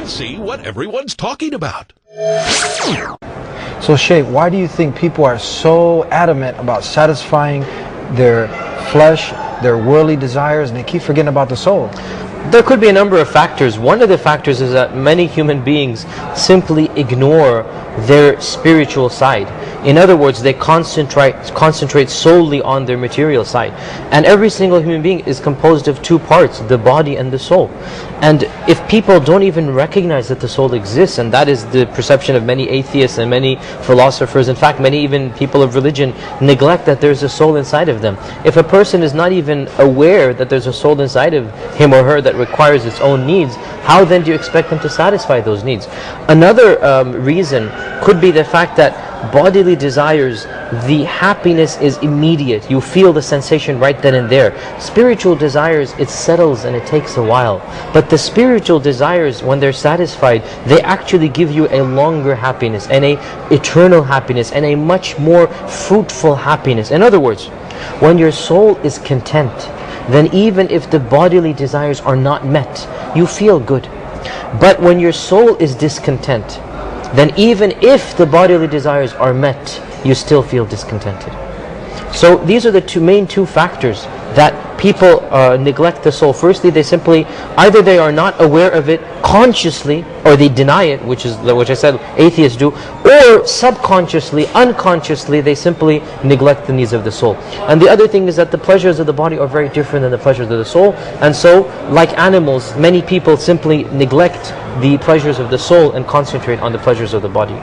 and see what everyone's talking about. So Sheikh, why do you think people are so adamant about satisfying their flesh, their worldly desires, and they keep forgetting about the soul? There could be a number of factors. One of the factors is that many human beings simply ignore their spiritual side. In other words, they concentrate solely on their material side. And every single human being is composed of two parts, the body and the soul. And if people don't even recognize that the soul exists, and that is the perception of many atheists and many philosophers, in fact many even people of religion neglect that there's a soul inside of them. If a person is not even aware that there's a soul inside of him or her that requires its own needs, how then do you expect them to satisfy those needs? Another reason could be the fact that bodily desires, the happiness is immediate. You feel the sensation right then and there. Spiritual desires, it settles and it takes a while. But the spiritual desires, when they're satisfied, they actually give you a longer happiness and a eternal happiness and a much more fruitful happiness. In other words, when your soul is content, then even if the bodily desires are not met, you feel good. But when your soul is discontent, then even if the bodily desires are met, you still feel discontented. So these are the main two factors that people neglect the soul. Firstly, they simply, either they are not aware of it consciously, or they deny it, which I said atheists do, or subconsciously, unconsciously, they simply neglect the needs of the soul. And the other thing is that the pleasures of the body are very different than the pleasures of the soul. And so, like animals, many people simply neglect the pleasures of the soul and concentrate on the pleasures of the body.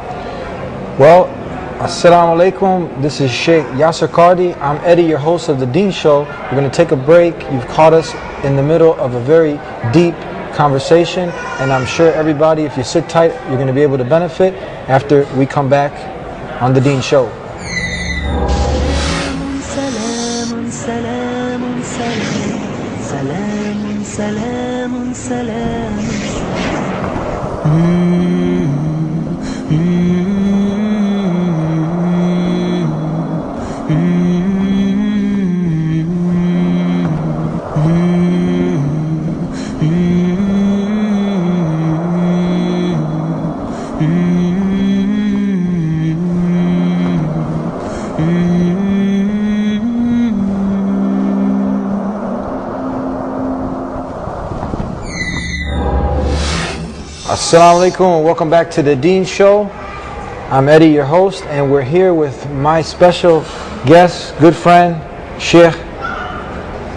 Well, Assalamu alaikum, this is Sheikh Yasir Qadhi. I'm Eddie, your host of The Deen Show. We're going to take a break. You've caught us in the middle of a very deep conversation, and I'm sure everybody, if you sit tight, you're going to be able to benefit after we come back on The Deen Show. Assalamu alaikum and welcome back to The Deen Show. I'm Eddie, your host, and we're here with my special guest, good friend, Sheikh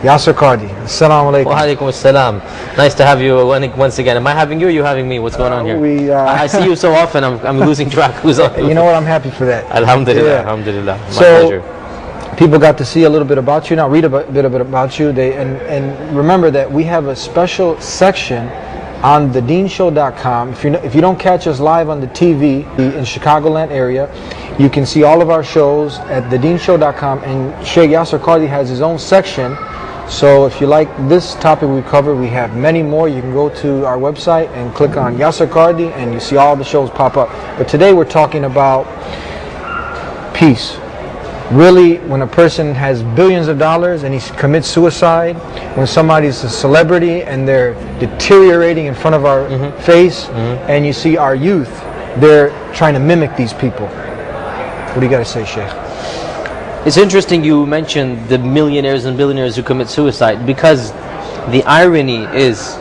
Yasir Qadhi. Assalamu alaikum. Wa alaikum assalam. Nice to have you once again. Am I having you or are you having me? What's going on here? I see you so often, I'm losing track. Who's on? You know what, I'm happy for that. Alhamdulillah, Yeah. alhamdulillah. My So, pleasure. people got to see a little bit about you now, read a bit about you. And remember that we have a special section on TheDeenShow.com. If you don't catch us live on the TV in Chicagoland area, you can see all of our shows at TheDeenShow.com, and Sheikh Yasir Qadhi has his own section. So if you like this topic we cover, we have many more. You can go to our website and click on Yasir Qadhi and you see all the shows pop up. But today we're talking about peace. Really, when a person has billions of dollars and he commits suicide, when somebody's a celebrity and they're deteriorating in front of our face, and you see our youth, they're trying to mimic these people. What do you got to say, Sheikh? It's interesting you mentioned the millionaires and billionaires who commit suicide, because the irony is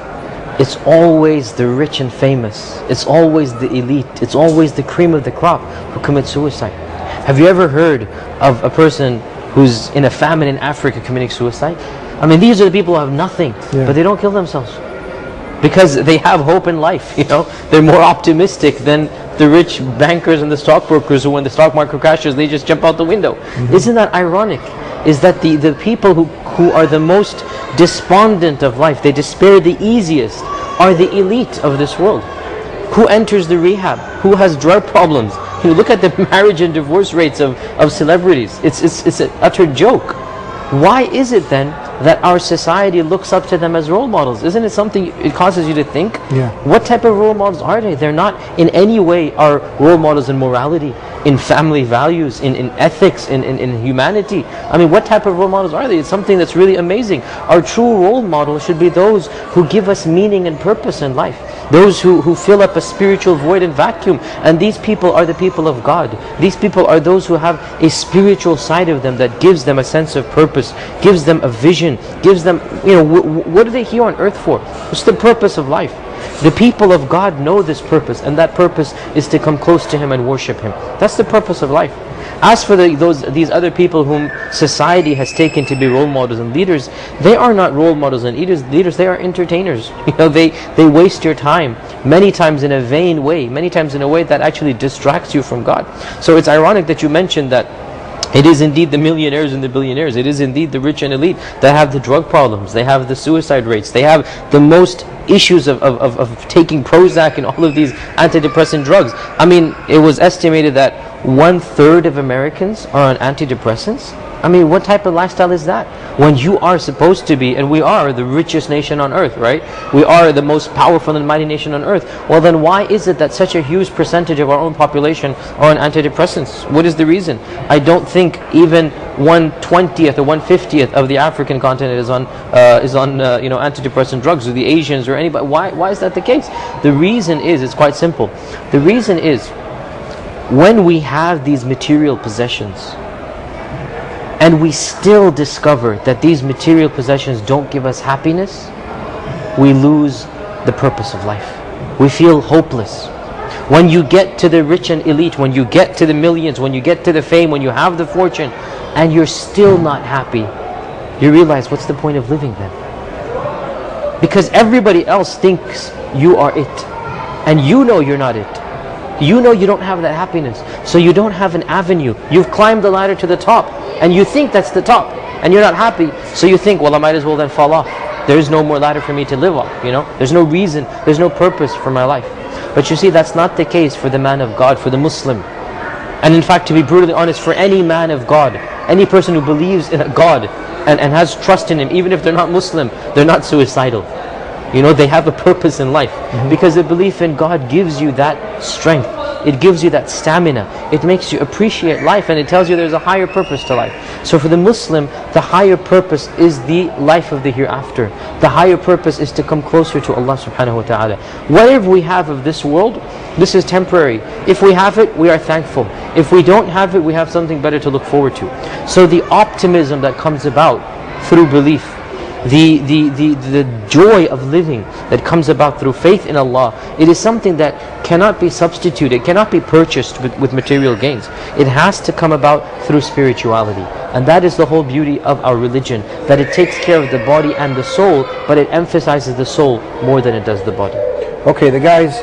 it's always the rich and famous, it's always the elite, it's always the cream of the crop who commit suicide. Have you ever heard of a person who's in a famine in Africa committing suicide? I mean, these are the people who have nothing, but they don't kill themselves because they have hope in life. You know, they're more optimistic than the rich bankers and the stockbrokers who, when the stock market crashes, they just jump out the window. Isn't that ironic? Is that the people who are the most despondent of life, they despair the easiest, are the elite of this world. Who enters the rehab? Who has drug problems? You look at the marriage and divorce rates of celebrities. It's an utter joke. Why is it then that our society looks up to them as role models? Isn't it something it causes you to think? Yeah. What type of role models are they? They're not in any way our role models in morality. in family values, in ethics, in humanity. I mean, what type of role models are they? It's something that's really amazing. Our true role model should be those who give us meaning and purpose in life. Those who fill up a spiritual void and vacuum. And these people are the people of God. These people are those who have a spiritual side of them that gives them a sense of purpose, gives them a vision, gives them, what are they here on earth for? What's the purpose of life? The people of God know this purpose, and that purpose is to come close to Him and worship Him. That's the purpose of life. As for these other people whom society has taken to be role models and leaders, they are not role models and leaders, they are entertainers. They waste your time, many times in a vain way, many times in a way that actually distracts you from God. So it's ironic that you mentioned that it is indeed the millionaires and the billionaires, it is indeed the rich and elite that have the drug problems, they have the suicide rates, they have the most issues of taking Prozac and all of these antidepressant drugs. I mean, it was estimated that 1/3 of Americans are on antidepressants. I mean, what type of lifestyle is that? When you are supposed to be, and we are the richest nation on earth, right? We are the most powerful and mighty nation on earth. Well, then why is it that such a huge percentage of our own population are on antidepressants? What is the reason? I don't think even 1/20th or 1/50th of the African continent is on antidepressant drugs, or the Asians or anybody. Why is that the case? The reason is, it's quite simple. The reason is, when we have these material possessions, and we still discover that these material possessions don't give us happiness, we lose the purpose of life. We feel hopeless. When you get to the rich and elite, when you get to the millions, when you get to the fame, when you have the fortune, and you're still not happy, you realize, what's the point of living then? Because everybody else thinks you are it, and you know you're not it. You know you don't have that happiness, so you don't have an avenue. You've climbed the ladder to the top, and you think that's the top, and you're not happy, so you think, well, I might as well then fall off. There is no more ladder for me to live on, There's no reason, there's no purpose for my life. But you see, that's not the case for the man of God, for the Muslim. And in fact, to be brutally honest, for any man of God, any person who believes in a God and has trust in Him, even if they're not Muslim, they're not suicidal. They have a purpose in life, because the belief in God gives you that strength. It gives you that stamina. It makes you appreciate life, and it tells you there's a higher purpose to life. So for the Muslim, the higher purpose is the life of the hereafter. The higher purpose is to come closer to Allah subhanahu wa ta'ala. Whatever we have of this world, this is temporary. If we have it, we are thankful. If we don't have it, we have something better to look forward to. So the optimism that comes about through belief, the joy of living that comes about through faith in Allah, it is something that cannot be substituted, cannot be purchased with material gains. It has to come about through spirituality. And that is the whole beauty of our religion, that it takes care of the body and the soul, but it emphasizes the soul more than it does the body. Okay, the guys